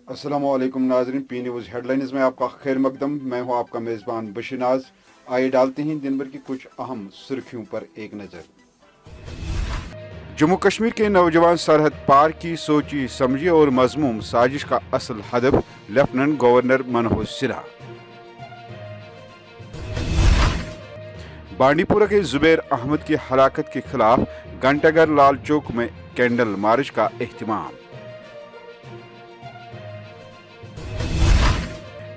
अस्सलाम वालेकुम नाजरीन, पी न्यूज़ हेडलाइंस में आपका खैर मकदम। मैं हूं आपका मेज़बान बशीर नाज। आइए डालते हैं दिन भर की कुछ अहम सुर्खियों पर एक नज़र। जम्मू कश्मीर के नौजवान सरहद पार की सोची समझी और मजमूम साजिश का असल हदफ, लेफ्टिनेंट गवर्नर मनोज सिन्हा। बांडीपुरा के जुबैर अहमद की हलाकत के खिलाफ घंटाघर लाल चौक में कैंडल मार्च का एहतमाम।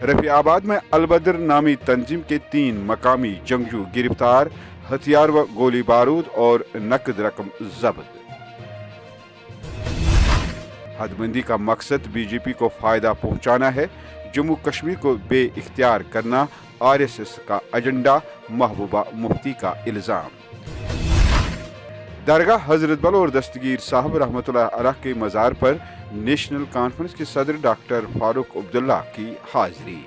रफीआबाद में अलबदर नामी तंजीम के 3 मकामी जंगजू गिरफ्तार, हथियार व गोली बारूद और नकद रकम जब्त। हदबंदी का मकसद बीजेपी को फायदा पहुंचाना है, जम्मू कश्मीर को बेइख्तियार करना आरएसएस का एजेंडा, महबूबा मुफ्ती का इल्जाम। दरगाह हजरत बल और दस्तगीर साहब रहमतुल्लाह अलैह के मज़ार पर नेशनल कॉन्फ्रेंस के सदर डॉक्टर फारूक अब्दुल्ला की हाजिरी।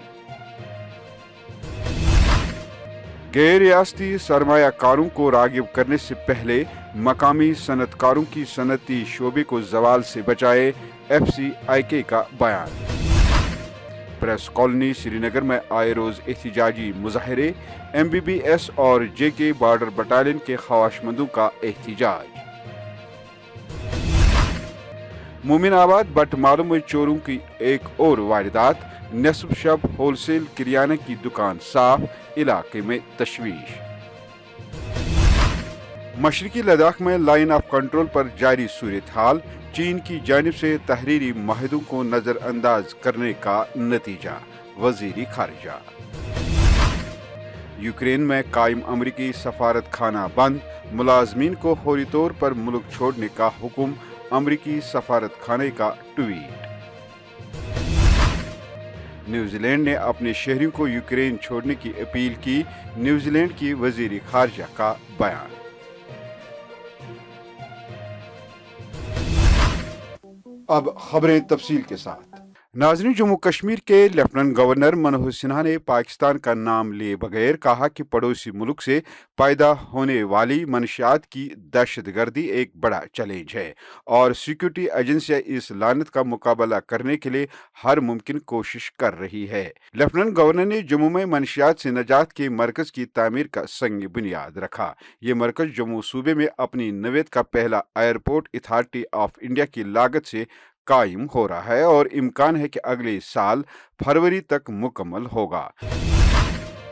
गैर रियासती सरमायाकारों को रागिब करने से पहले मकामी सनतकारों की सनती शोबे को जवाल से बचाए, FCIK का बयान। प्रेस कॉलोनी श्रीनगर में आए रोज एहतिजाजी मुजाहरे, MBBS और JK बॉर्डर बटालियन के ख्वाहिशमंदों का एहतिजाज। मोमिनाबाद बटमालू में चोरों की एक और वारदात, नस्ब शब होलसेल किराना की दुकान साफ, इलाके में तशवीश। मशरकी लद्दाख में लाइन ऑफ कंट्रोल पर जारी सूरत हाल, चीन की जानिब से तहरीरी माहिदों को नजरअंदाज करने का नतीजा, वजीर खारजा। यूक्रेन में कायम अमरीकी सफारत खाना बंद, मुलाजमीन को फौरी तौर पर मुल्क छोड़ने का हुक्म, अमरीकी सफारत खाने का ट्वीट। न्यूजीलैंड ने अपने शहरियों को यूक्रेन छोड़ने की अपील की, न्यूजीलैंड की वजीर खारजा का बयान। अब खबरें तफसील के साथ। नाज़रीन, जम्मू कश्मीर के लेफ्टिनेंट गवर्नर मनोज सिन्हा ने पाकिस्तान का नाम लिए बगैर कहा कि पड़ोसी मुल्क से पैदा होने वाली मनशियात की दहशतगर्दी एक बड़ा चैलेंज है और सिक्योरिटी एजेंसियां इस लानत का मुकाबला करने के लिए हर मुमकिन कोशिश कर रही है। लेफ्टिनेंट गवर्नर ने जम्मू में मनशियात से निजात के मरकज की तामीर का संग बुनियाद रखा। ये मरकज जम्मू सूबे में अपनी नवेद का पहला एयरपोर्ट अथॉरिटी ऑफ इंडिया की लागत से कायम हो रहा है और इम्कान है कि अगले साल फरवरी तक मुकम्मल होगा।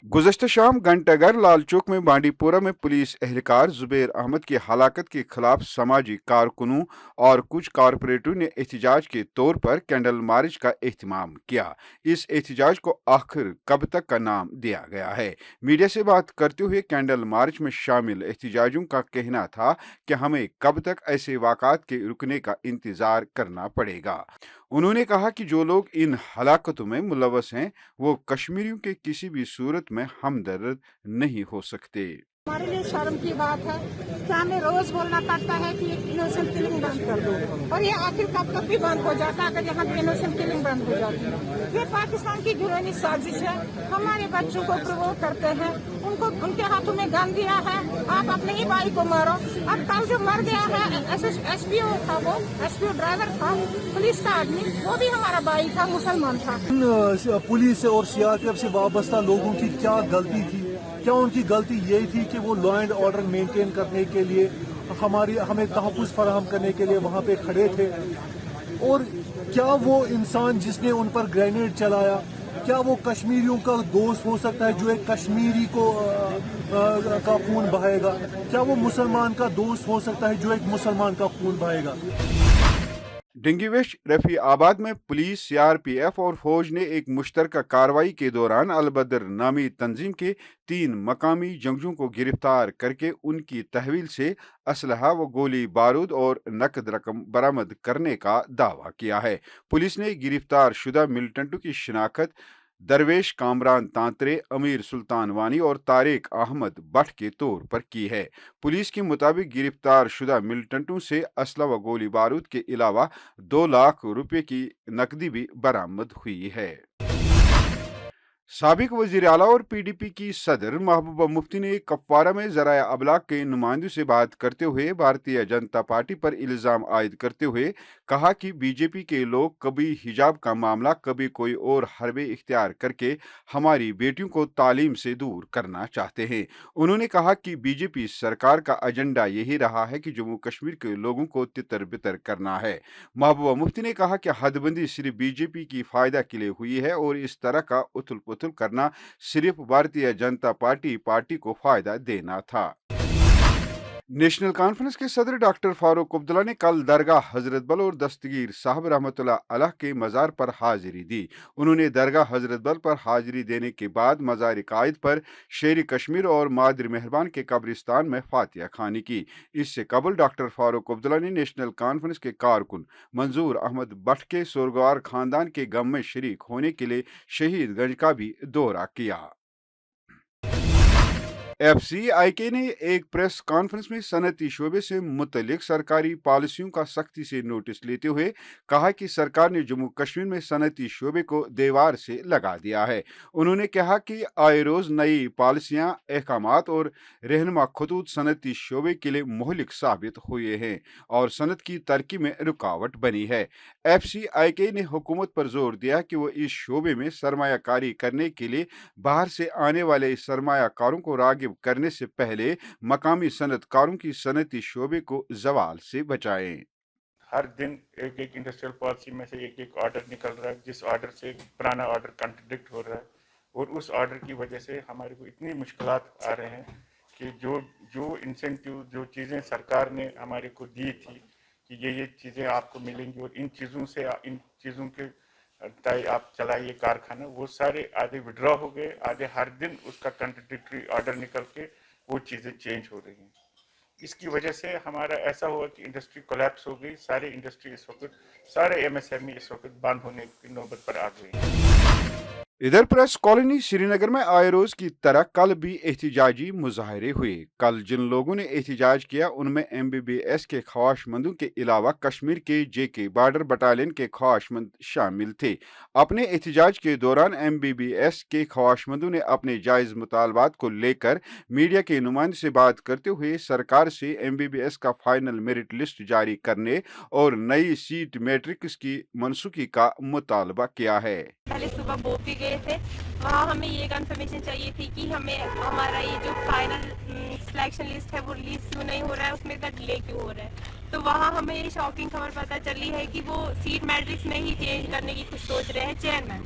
गुज़श्ता शाम घंटाघर लाल चौक में बांडीपुरा में पुलिस एहलकार जुबैर अहमद की हलाकत के खिलाफ समाजी कारकुनों और कुछ कारपोरेटरों ने एहतजाज के तौर पर कैंडल मार्च का एहतमाम किया। इस एहतजाज को आखिर कब तक का नाम दिया गया है। मीडिया से बात करते हुए कैंडल मार्च में शामिल एहतजाजियों का कहना था कि हमें कब तक ऐसे वाक़ात के रुकने का इंतज़ार करना पड़ेगा। उन्होंने कहा कि जो लोग इन हलाकतों में मुलव्वस हैं वो कश्मीरियों के किसी भी सूरत में हमदर्द नहीं हो सकते। हमारे लिए शर्म की बात है कि हमें रोज बोलना पड़ता है कि इनोसेंट किलिंग बंद कर दो, और ये आखिर कब तक भी बंद हो जाता है अगर यहाँ पे इनोसेंट किलिंग बंद हो जाती है। ये पाकिस्तान की घिनौनी साजिश है, हमारे बच्चों को प्रोवोक करते हैं, उनको उनके हाथों में गन दिया है, आप अपने ही भाई को मारो। अब कल जो मर गया है SPO था, वो SPO ड्राइवर था, पुलिस का आदमी, वो भी हमारा भाई था, मुसलमान था। पुलिस और CRPF से वाबस्ता लोगों की क्या गलती थी? क्या उनकी गलती यही थी कि वो लॉ एंड ऑर्डर मेंटेन करने के लिए हमें तहफ़्फ़ुज़ फराहम करने के लिए वहाँ पे खड़े थे? और क्या वो इंसान जिसने उन पर ग्रेनेड चलाया, क्या वो कश्मीरियों का दोस्त हो सकता है जो एक कश्मीरी को का खून बहाएगा? क्या वो मुसलमान का दोस्त हो सकता है जो एक मुसलमान का खून बहाएगा? डिंगीविश रफीआबाद में पुलिस, CRPF और फौज ने एक मुश्तरका कार्रवाई के दौरान अलबदर नामी तंजीम के 3 मकामी जंगजूओं को गिरफ्तार करके उनकी तहवील से असलहा व गोली बारूद और नकद रकम बरामद करने का दावा किया है। पुलिस ने गिरफ्तार शुदा मिलिटेंटों की शिनाख्त दरवेश कामरान तांतरे, अमीर सुल्तान वानी और तारिक अहमद भट्ट के तौर पर की है। पुलिस के मुताबिक गिरफ्तार शुदा मिलिटेंटों से असला व गोली बारूद के अलावा 2 लाख रुपए की नकदी भी बरामद हुई है। साबिक वजीर आला और पीडीपी की सदर महबूबा मुफ्ती ने कपवारा में जराया अबलाग के नुमाइंदों से बात करते हुए भारतीय जनता पार्टी पर इल्जाम आयद करते हुए कहा कि बीजेपी के लोग कभी हिजाब का मामला कभी कोई और हरबे इख्तियार करके हमारी बेटियों को तालीम से दूर करना चाहते हैं। उन्होंने कहा कि बीजेपी सरकार का एजेंडा यही रहा है कि जम्मू कश्मीर के लोगों को तितर बितर करना है। महबूबा मुफ्ती ने कहा कि हदबंदी सिर्फ बीजेपी की फायदा के लिए हुई है और इस तरह का उथल पुथल करना सिर्फ भारतीय जनता पार्टी को फायदा देना था। नेशनल कॉन्फ्रेंस के सदर डॉक्टर फारूक अब्दुल्ला ने कल दरगाह हजरत बल और दस्तगीर साहब रहमतुल्लाह अलैह के मज़ार पर हाजिरी दी। उन्होंने दरगाह हजरत बल पर हाजिरी देने के बाद मज़ार कायद पर शेर कश्मीर और मादर मेहरबान के कब्रिस्तान में फातिहा खानी की। इससे कबल डॉक्टर फारूक अब्दुल्ला ने नेशनल कॉन्फ्रेंस के कारकुन मंजूर अहमद भट्ट के सोरगवार खानदान के गम में शरीक होने के लिए शहीदगंज का भी दौरा किया। FCIK ने एक प्रेस कॉन्फ्रेंस में सनती शोबे से मुतल्लिक सरकारी पॉलिसियों का सख्ती से नोटिस लेते हुए कहा कि सरकार ने जम्मू कश्मीर में सनती शोबे को दीवार से लगा दिया है। उन्होंने कहा कि आए रोज नई पॉलिसियां, अहकामात और रहनुमा खतूत सनती शोबे के लिए मुहलिक साबित हुए हैं और सनत की तरक्की में रुकावट बनी है। FCIK ने हुकूमत पर जोर दिया कि वो इस शोबे में सरमायाकारी करने के लिए बाहर से आने वाले सरमायाकारों को रागिब करने से पहले मकामी सनतकारों की सनती शोबे को जवाल से बचाएं। हर दिन एक एक इंडस्ट्रियल पॉलिसी में से एक एक ऑर्डर निकल रहा है, जिस ऑर्डर से पुराना ऑर्डर कंट्रडिक्ट हो रहा है और उस ऑर्डर की वजह से हमारे को इतनी मुश्किलात आ रहे हैं कि जो इंसेंटिव, जो चीज़ें सरकार ने हमारे को दी थी कि ये चीज़ें आपको मिलेंगी और इन चीज़ों के तय आप चलाइए कारखाना, वो सारे आधे विड्रॉ हो गए, आधे हर दिन उसका कंट्रडिक्टरी ऑर्डर निकल के वो चीज़ें चेंज हो रही हैं। इसकी वजह से हमारा ऐसा हुआ कि इंडस्ट्री कोलैप्स हो गई। सारे इंडस्ट्री इस वक्त, सारे MSME इस वक्त बंद होने की नौबत पर आ गई। इधर प्रेस कॉलोनी श्रीनगर में आए रोज की तरह कल भी एहतिजाजी मुजाहरे हुए। कल जिन लोगों ने एहतिजाज किया उनमें MBBS के ख्वाहिशमंदों के अलावा कश्मीर के JK बॉर्डर बटालियन के ख्वाहिशमंद शामिल थे। अपने एहतिजाज के दौरान MBBS के ख्वाहिशमंदों ने अपने जायज मुतालबात को लेकर मीडिया के नुमाइंदे से बात करते हुए सरकार से MBBS का फाइनल मेरिट लिस्ट जारी करने और नई सीट मैट्रिक्स की मनसूखी का मुतालबा किया है। पहले सुबह बोपी गए थे, वहाँ हमें ये कंफर्मेशन चाहिए थी कि हमें हमारा ये जो फाइनल सिलेक्शन लिस्ट है वो रिलीज क्यों नहीं हो रहा है, उसमें इतना डिले क्यों हो रहा है। तो वहाँ हमें ये शॉकिंग खबर पता चली है कि वो सीट मैट्रिक्स में ही चेंज करने की कुछ सोच रहे हैं चेयरमैन।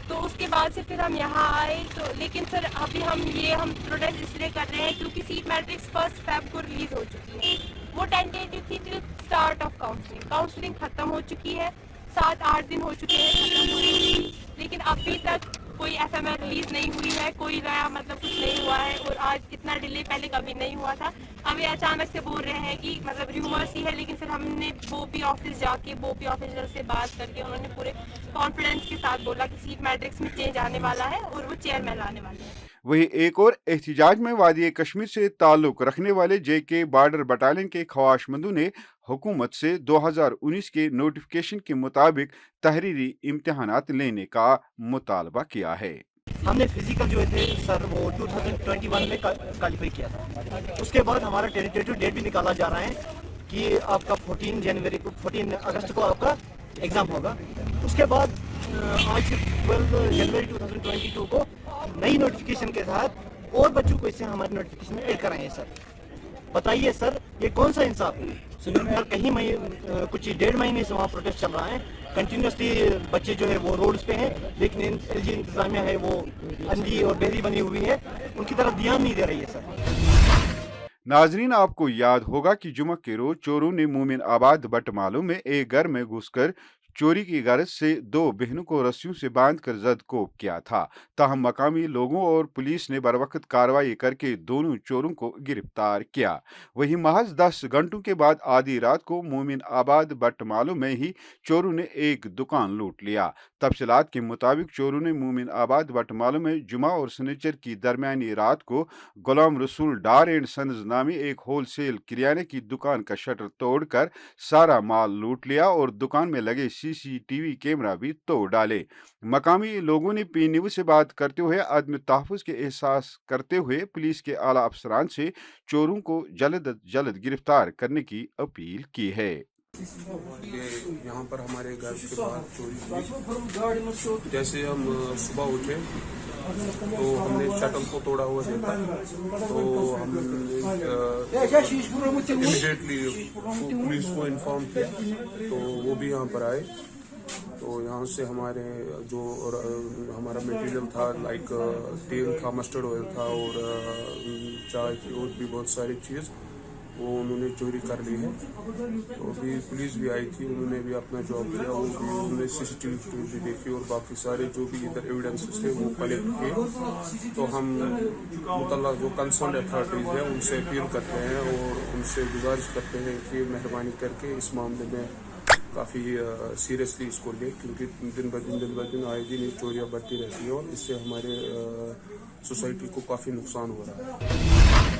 तो उसके बाद से फिर हम यहाँ आए, तो लेकिन सर अभी हम प्रोटेस्ट इसलिए कर रहे हैं क्योंकि सीट मैट्रिक्स 1 Feb को रिलीज हो चुकी है। वो टेंटेटिव थी टिल स्टार्ट ऑफ काउंसलिंग खत्म हो चुकी है, 7-8 दिन हो चुके हैं खत्म हुई, लेकिन अभी तक कोई FML रिलीज नहीं हुई है, कोई नया मतलब कुछ नहीं हुआ है। और आज इतना डिले पहले कभी नहीं हुआ था। अब ये अचानक से बोल रहे हैं कि मतलब र्यूमर्स ही है, लेकिन फिर हमने बोपी ऑफिस जाके बोपी ऑफिसर से बात करके उन्होंने पूरे कॉन्फिडेंस के साथ बोला कि सीट मैट्रिक्स में चेंज आने वाला है और वो चेयरमैन आने वाले हैं। वहीं एक और एहतिजाज में वादी कश्मीर से ताल्लुक रखने वाले JK बॉर्डर बटालियन के ख्वाहिशमंदों ने हुकूमत से 2019 के नोटिफिकेशन के मुताबिक तहरीरी इम्तिहानात लेने का मुतालबा किया है। हमने फिजिकल जो थे सर वो 2021 में क्वालिफाई किया था। उसके बाद हमारा टेंटेटिव डेट भी निकाला जा रहा है कि आपका 14 अगस्त को आपका एग्ज़ाम होगा। उसके बाद आज 12 जनवरी 2022 को नई नोटिफिकेशन के साथ और बच्चों को इससे हमारे नोटिफिकेशन में ऐड कराएंगे। सर बताइए सर ये कौन सा इंसाफ है? सर कहीं कुछ 1.5 महीने से वहाँ प्रोटेस्ट चल रहा है, कंटिन्यूसली बच्चे जो है वो रोड्स पे हैं, लेकिन LG इंतजामिया है वो अंधी और बहरी बनी हुई है, उनकी तरफ ध्यान नहीं दे रही है। सर नाजरीन, आपको याद होगा कि जुमा के रोज चोरों ने मोमिन आबाद बटमालू में एक घर में घुसकर चोरी की गरज से 2 बहनों को रस्सियों से बांधकर जदकोब किया था। ताहम मकामी लोगों और पुलिस ने बरवक्त कार्रवाई करके दोनों चोरों को गिरफ्तार किया। वहीं महज 10 घंटों के बाद आधी रात को मोमिन आबाद बटमालू में ही चोरों ने एक दुकान लूट लिया। तफसीलात के मुताबिक चोरों ने मोमिन आबाद बटमालू में जुमा और सनीचर की दरमियानी रात को गुलाम रसूल डार एंड सन्स नामी एक होलसेल किराने की दुकान का शटर तोड़कर सारा माल लूट लिया और दुकान में लगे CCTV कैमरा भी तोड़ डाले। मकामी लोगों ने पी न्यूज से बात करते हुए आदमी तहफ़्फ़ुज़ के एहसास करते हुए पुलिस के आला अफसरान से चोरों को जल्द अज जल्द गिरफ्तार करने की अपील की है। कि यहाँ पर हमारे घर के बाहर चोरी हुई। जैसे हम सुबह उठे तो हमने शटल को तोड़ा हुआ देखा, तो हमने इमीडिएटली पुलिस को इन्फॉर्म किया, तो वो भी यहाँ पर आए। तो यहाँ से हमारे जो हमारा मटेरियल था, लाइक तेल था, मस्टर्ड ऑयल था और चाय थी और भी बहुत सारी चीज़, वो उन्होंने चोरी कर ली है। तो अभी पुलिस भी आई थी, उन्होंने भी अपना जॉब किया, वो भी उन्होंने CCTV फुटेज भी देखी और बाकी सारे जो भी इधर एविडेंसेस थे वो कलेक्ट किए। तो हम मुतल्ला जो कंसर्न अथॉरिटीज़ हैं उनसे अपील करते हैं और उनसे गुजारिश करते हैं कि मेहरबानी करके इस मामले में काफ़ी सीरियसली इसको लें, क्योंकि दिन ब दिन आए दिन ये चोरियाँ बढ़ती रहती हैं और इससे हमारे सोसाइटी को काफ़ी नुकसान हो रहा है।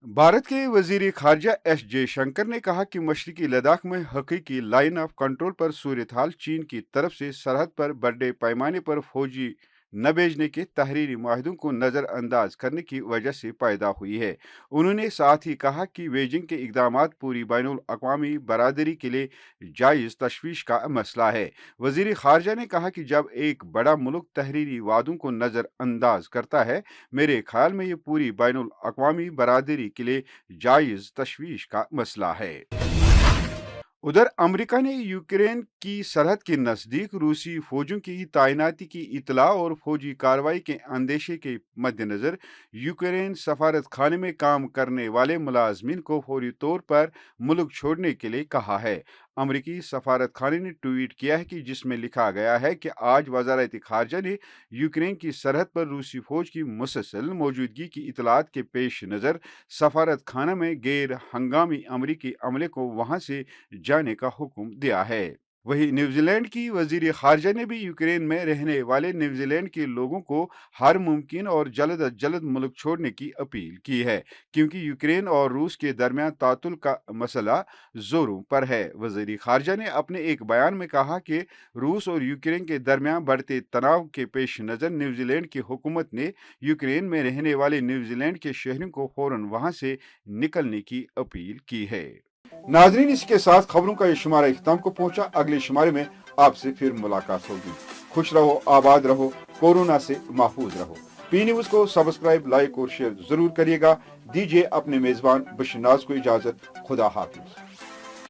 भारत के वजीर खारजा S जयशंकर ने कहा कि मशरकी लद्दाख में हकीकी लाइन ऑफ कंट्रोल पर सूरत हाल चीन की तरफ से सरहद पर बड़े पैमाने पर फौजी न भेजने के तहरीरी माहिदों को नज़रअंदाज करने की वजह से पैदा हुई है। उन्होंने साथ ही कहा कि बीजिंग के इक़दामात पूरी बैनुल अक़वामी बरादरी के लिए जायज़ तशवीश का मसला है। वज़ीर ख़ारजा ने कहा कि जब एक बड़ा मुल्क तहरीरी वादों को नज़रअंदाज करता है, मेरे ख्याल में ये पूरी बैनुल अक़वामी बरादरी के लिए जायज़ तशवीश का मसला है। उधर अमेरिका ने यूक्रेन की सरहद के नज़दीक रूसी फौजों की तैनाती की इतला और फौजी कार्रवाई के अंदेशे के मद्देनज़र यूक्रेन सफारत खाने में काम करने वाले मुलाजमीन को फौरी तौर पर मुल्क छोड़ने के लिए कहा है। अमरीकी सफारत खाने ने ट्वीट किया है कि जिसमें लिखा गया है कि आज वज़ारत ख़ारजा ने यूक्रेन की सरहद पर रूसी फौज की मुसलसल मौजूदगी की इतलात के पेश नज़र सफारत खाना में गैर हंगामी अमरीकी अमले को वहां से जाने का हुक्म दिया है। वहीं न्यूजीलैंड की वजीर खारजा ने भी यूक्रेन में रहने वाले न्यूजीलैंड के लोगों को हर मुमकिन और जल्द अज जल्द मुल्क छोड़ने की अपील की है, क्योंकि यूक्रेन और रूस के दरमियान तातुल का मसला जोरों पर है। वजीर खारजा ने अपने एक बयान में कहा कि रूस और यूक्रेन के दरमियान बढ़ते तनाव के पेश नज़र न्यूजीलैंड की हुकूमत ने यूक्रेन में रहने वाले न्यूजीलैंड के शहरियों को फौरन वहां से निकलने की अपील की है। नाजरीन, इसके साथ खबरों का ये शुमारा इख्तिताम को पहुंचा। अगले शुमारे में आपसे फिर मुलाकात होगी। खुश रहो, आबाद रहो, कोरोना से महफूज रहो। पी न्यूज को सब्सक्राइब, लाइक और शेयर जरूर करिएगा। दीजिए अपने मेजबान बशनाज को इजाजत। खुदा हाफिज।